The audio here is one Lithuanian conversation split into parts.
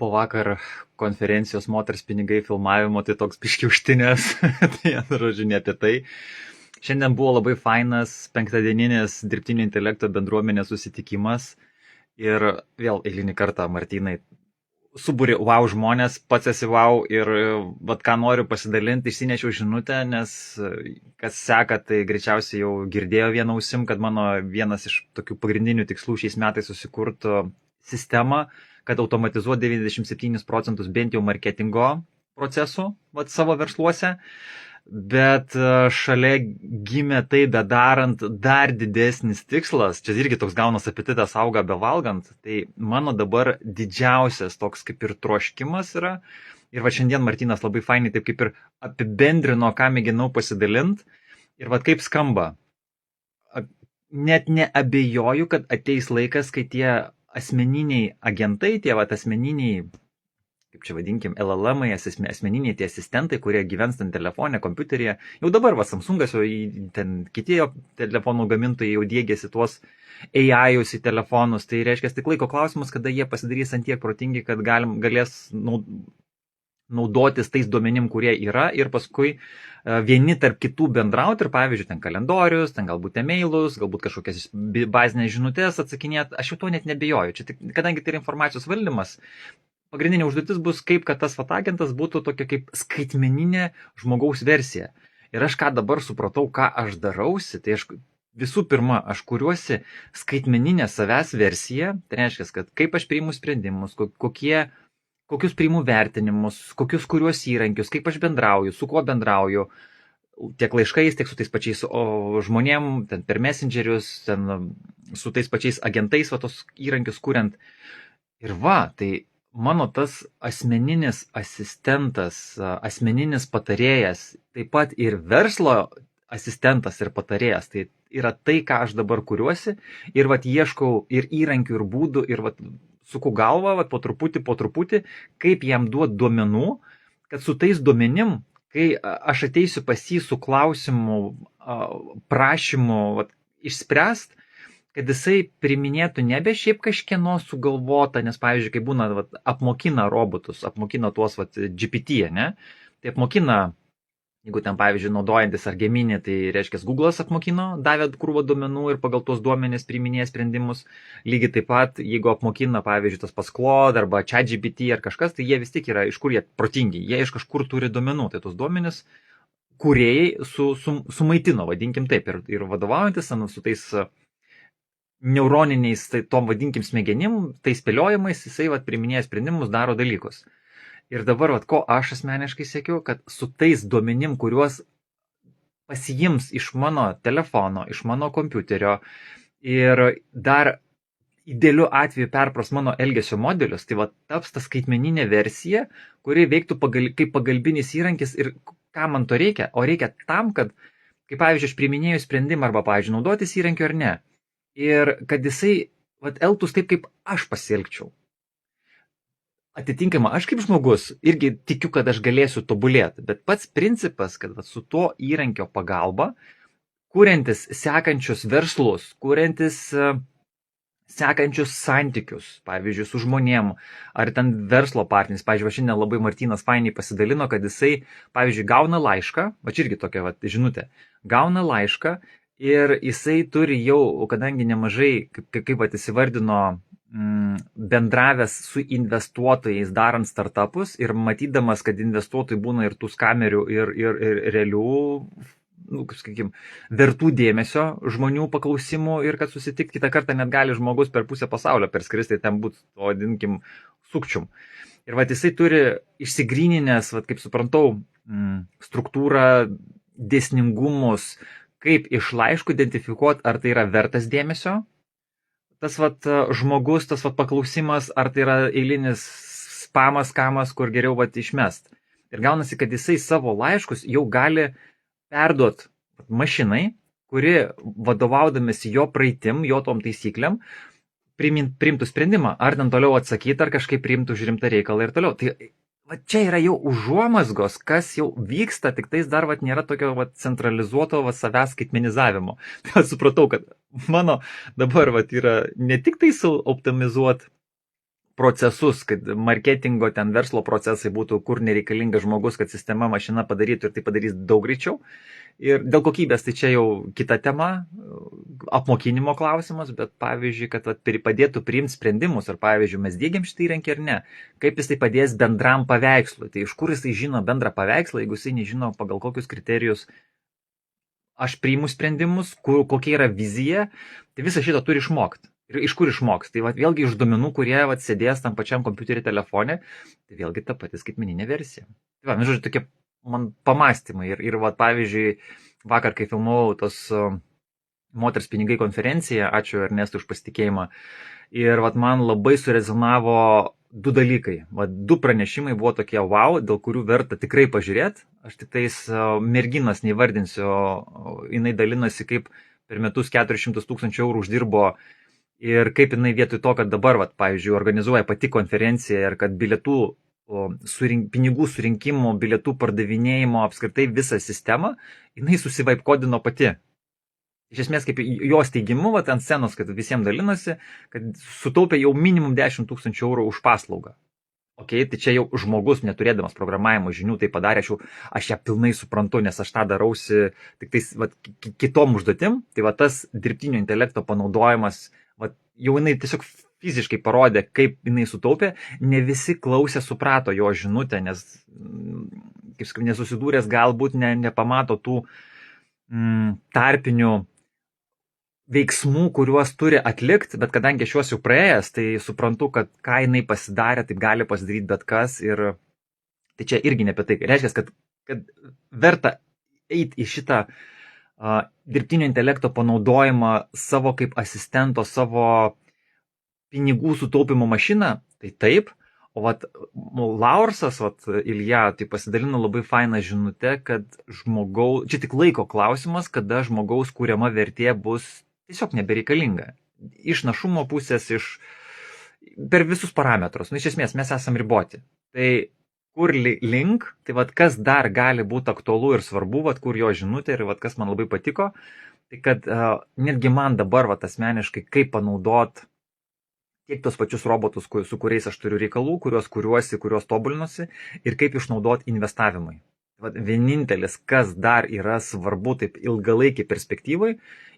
po vakar konferencijos moters pinigai filmavimo, tai toks biški užtinės, tai žodžiu, ne apie tai. Šiandien buvo labai fainas penktadieninis dirbtinio intelekto bendruomenės susitikimas ir vėl eilinį kartą, Martynai, subūrė wow žmonės, pats esi wow ir vat ką noriu pasidalinti, išsinešiau žinutę, nes kas seka, tai greičiausiai jau girdėjo vieną ausim, kad mano vienas iš tokių pagrindinių tikslų šiais metais susikurtų sistemą, kad automatizuoti 97% bent jau marketingo procesų vat savo versluose. Bet šalia gimė tai bedarant dar didesnis tikslas, čia irgi toks gaunas apetitas auga bevalgant, tai mano dabar didžiausias toks kaip ir troškimas yra, ir va šiandien Martynas labai fainai taip kaip ir apibendrino, ką mėginau pasidalinti, ir va kaip skamba. Net neabejoju, kad ateis laikas, kai tie asmeniniai agentai, tie va asmeniniai, kaip čia vadinkim, LLM-ai, asmeniniai tie asistentai, kurie gyvens ten telefone, kompiuteryje. Jau dabar va Samsungas, ten kiti telefonų gamintojai jau dėgėsi tuos AI-us į telefonus. Tai reiškia tik laiko klausimas, kada jie pasidarys ant tiek protingi, kad galės naudotis tais duomenim, kurie yra, ir paskui vieni tarp kitų bendrauti, ir pavyzdžiui, ten kalendorius, ten galbūt emailus, galbūt kažkokias bazinės žinutės atsakinėti. Aš jau to net nebejoju. Čia tik, kadangi tai yra informacijos valdymas, pagrindinė užduotis bus, kaip kad tas agentas būtų tokia kaip skaitmeninė žmogaus versija. Ir aš ką dabar supratau, ką aš darausi, tai aš visų pirma, aš kuriuosi skaitmeninę savęs versiją, tai reiškia, kad kaip aš priimu sprendimus, kokius priimu vertinimus, kokius kuriuos įrankius, kaip aš bendrauju, su kuo bendrauju, tiek laiškais, tiek su tais pačiais žmonėm, ten per messengerius, ten su tais pačiais agentais, va tos įrankius kuriant. Ir va, tai mano tas asmeninis asistentas, asmeninis patarėjas, taip pat ir verslo asistentas ir patarėjas, tai yra tai, ką aš dabar kuriuosi, ir vat ieškau ir įrankių, ir būdų, ir vat suku galvą, vat po truputį, kaip jam duoti duomenų, kad su tais duomenim, kai aš ateisiu pas jį su klausimu, prašymu vat išspręst, kad jisai priminėtų nebe šiaip kažkieno sugalvota, nes pavyzdžiui, kai būna vat, apmokina robotus, apmokina tuos vat, GPT, ne? Tai apmokina, jeigu ten pavyzdžiui naudojantis ar Gemini, tai reiškia Google'as apmokino, davė krūvą duomenų ir pagal tuos duomenis priminėja sprendimus. Lygiai taip pat, jeigu apmokina pavyzdžiui tas pas Claude arba ChatGPT ar kažkas, tai jie vis tik yra, iš kur jie protingi, jie iš kažkur turi duomenų, tai tuos duomenis kūrėjai sumaitino, vadinkim taip, ir vadovaujantis su tais neuroniniais, tai tom vadinkim smegenim, tai spėliojimais, jisai vat priminėja sprendimus, daro dalykus. Ir dabar, vat, ko aš asmeniškai siekiu, kad su tais duomenim, kuriuos pasiims iš mano telefono, iš mano kompiuterio ir dar idealiu atveju perpras mano elgesio modelius, tai vat taps ta skaitmeninė versija, kuri veiktų kaip pagalbinis įrankis ir ką man to reikia, o reikia tam, kad, kaip pavyzdžiui, aš priminėjau sprendimą arba, pavyzdžiui, naudotis įrankiu ar ne. Ir kad jisai vat, elgtųs taip, kaip aš pasielgčiau. Atitinkamai, aš kaip žmogus irgi tikiu, kad aš galėsiu tobulėti, bet pats principas, kad vat, su to įrankio pagalba, kuriantis sekančius verslus, kuriantis sekančius santykius, pavyzdžiui, su žmonėm, ar ten verslo partneris, pavyzdžiui, šiandien labai Martynas fainiai pasidalino, kad jisai, pavyzdžiui, gauna laišką, va čia irgi tokia vat, žinutė, gauna laišką, ir jisai turi jau, kadangi nemažai, kaip vat įsivardino, bendravęs su investuotojais darant startupus ir matydamas, kad investuotojai būna ir tų skamerių, ir realių, kaip sakykim, vertų dėmesio žmonių paklausimų, ir kad susitikti kitą kartą net gali žmogus per pusę pasaulio perskristi, ten būt, vadinkim, sukčium. Ir vat jisai turi išsigryninęs, vat kaip suprantau, struktūrą, dėsningumus, kaip iš laiškų identifikuoti, ar tai yra vertas dėmesio, tas vat žmogus, tas vat paklausimas, ar tai yra eilinis spamas, kamas, kur geriau vat išmest. Ir gaunasi, kad jisai savo laiškus jau gali perduoti mašinai, kuri vadovaudamėsi jo praeitim, jo tom taisyklėm, priimtų sprendimą, ar ten toliau atsakyti, ar kažkaip priimtų už rimtą reikalą ir toliau. Tai va čia yra jau užuomazgos, kas jau vyksta, tik tais dar vat nėra tokio vat centralizuoto vat savęs skaitmenizavimo. Tai supratau, kad mano dabar vat yra ne tik tai optimizuoti procesus, kad marketingo ten verslo procesai būtų, kur nereikalingas žmogus, kad sistema mašina padarytų ir tai padarys daug greičiau. Ir dėl kokybės tai čia jau kita tema, apmokinimo klausimas, bet pavyzdžiui, kad padėtų priimti sprendimus, ar pavyzdžiui, mes diegiam šitą įrankį ar ne, kaip jis tai padės bendram paveikslui, tai iš kur jisai žino bendrą paveikslą, jeigu jisai nežino pagal kokius kriterijus aš priimu sprendimus, kokia yra vizija, tai visą šitą turi išmokti. Ir iš kur išmoks? Tai vėlgi iš duomenų, kurie sėdės tam pačiam kompiuterį telefone, tai vėlgi ta pati skaitmeninė versija. Tai žodžiu, tokie man pamastymai. Ir pavyzdžiui, vakar, kai filmavau tos Moters pinigai konferenciją, ačiū Ernestui už pasitikėjimą, ir man labai surezonavo du dalykai. 2 pranešimai buvo tokie wow, dėl kurių verta tikrai pažiūrėti. Aš tik tais merginos neįvardinsiu, jinai dalinosi, kaip per metus 400 000 eurų uždirbo ir kaip jinai vietoj to, kad dabar, pavyzdžiui, organizuoja pati konferenciją ir kad bilietų, pinigų surinkimo, bilietų pardavinėjimo, apskritai visą sistemą, jinai susivaipkodino pati. Iš esmės, kaip jos teigimu, ant scenos, kad visiems dalinosi, kad sutaupė jau minimum 10 000 eurų už paslaugą. Ok, tai čia jau žmogus, neturėdamas programavimo žinių, tai padarė, aš ją pilnai suprantu, nes aš tą darausi tik tais kitom užduotim. Tai tas dirbtinio intelekto panaudojimas, jau jinai tiesiog fiziškai parodė, kaip jinai sutaupė. Ne visi klausė, suprato jo žinutę, nes kaip nesusidūręs galbūt nepamato tų tarpinių veiksmų, kuriuos turi atlikti, bet kadangi aš juos jau praėjęs, tai suprantu, kad ką jinai pasidarė, taip gali pasidaryti bet kas. Ir tai čia irgi ne apie tai. Reiškia, kad verta eiti į šitą dirbtinio intelekto panaudojimą savo kaip asistento, savo pinigų sutaupimo mašiną, tai taip. O Laursas, Ilja, tai pasidalino labai fainą žinutę, kad čia tik laiko klausimas, kada žmogaus kūriama vertė bus tiesiog nebereikalinga. Iš našumo pusės, per visus parametrus. Iš esmės, mes esam riboti. Tai kur link, tai kas dar gali būti aktualu ir svarbu, kur jo žinutė ir kas man labai patiko, tai kad netgi man dabar asmeniškai, kaip panaudot tiek tos pačius robotus, su kuriais aš turiu reikalų, kuriuos tobulinuosi, ir kaip išnaudot investavimui. Vienintelis, kas dar yra svarbu taip ilgalaikiai perspektyvai,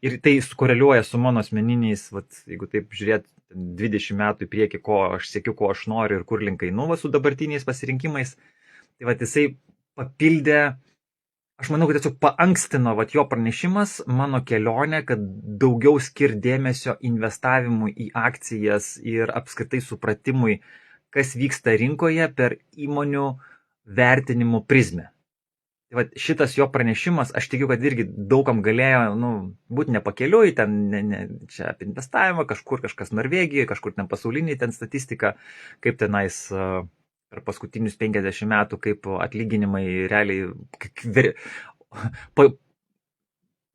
ir tai koreliuoja su mano asmeniniais, jeigu taip žiūrėt 20 metų į priekį, ko aš siekiu, ko aš noriu ir kur link einu su dabartiniais pasirinkimais, tai jisai papildė, aš manau, kad tiesiog paankstino jo pranešimas mano kelionę, kad daugiau skir dėmesio investavimui į akcijas ir apskritai supratimui, kas vyksta rinkoje per įmonių vertinimo prizmę. Tai šitas jo pranešimas, aš tikiu, kad irgi daugam galėjo būti nepakeliui, čia apie investavimą, kažkur kažkas Norvegijoje, kažkur ten pasauliniai ten statistika, kaip tenais per paskutinius 50 metų, kaip atlyginimai realiai,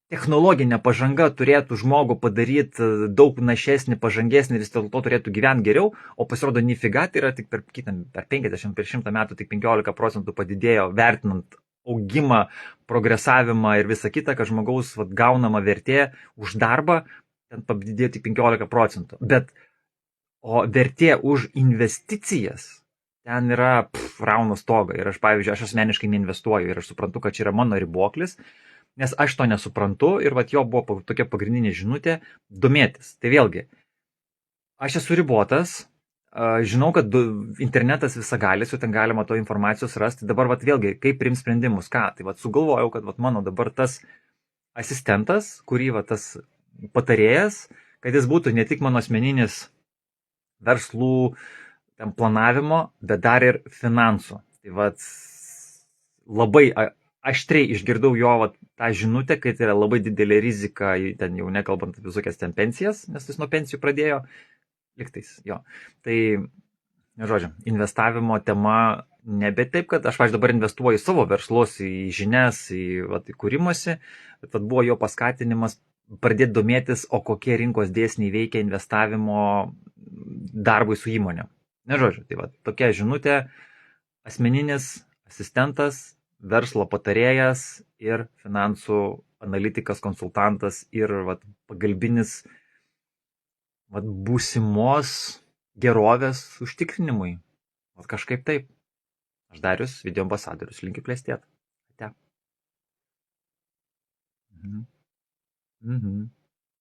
technologinė pažanga turėtų žmogų padaryti daug našesnį, pažangesnį ir vis dėlto turėtų gyventi geriau, o pasirodo nifiga, tai yra tik per 50, per 100 metų tik 15% padidėjo vertinant augimą, progresavimą ir visą kitą, kad žmogaus gaunama vertė už darbą ten padidėjo tik 15%. O vertė už investicijas ten yra raunų stogą. Ir aš, pavyzdžiui, aš asmeniškai neinvestuoju ir aš suprantu, kad čia yra mano riboklis, nes aš to nesuprantu ir jo buvo tokia pagrindinė žinutė domėtis. Tai vėlgi, aš esu ribotas, žinau, kad internetas visagalis, jau ten galima to informacijos rasti. Dabar vėlgi, kaip priims sprendimus, ką? Tai sugalvojau, kad mano dabar tas asistentas, kurį tas patarėjas, kad jis būtų ne tik mano asmeninis verslų planavimo, bet dar ir finansų. Tai labai aštriai išgirdau jo tą žinutę, kad yra labai didelė rizika, ten jau nekalbant apie visokias ten pensijas, nes jis nuo pensijų pradėjo. Liktais, jo. Tai, žodžiu, investavimo tema nebe taip, kad aš dabar investuoju į savo verslus, į žinias, į kūrimosi, bet buvo jo paskatinimas pradėti domėtis, o kokie rinkos dėsniai veikia investavimo darbui su įmonė. Žodžiu, tai tokia žinutė, asmeninis asistentas, verslo patarėjas ir finansų analitikas, konsultantas ir pagalbinis būsimos gerovės užtikrinimui. O kažkaip taip. Aš Darius, video ambasadorius, linkiu klestėt. Ate. Mhm. Mhm.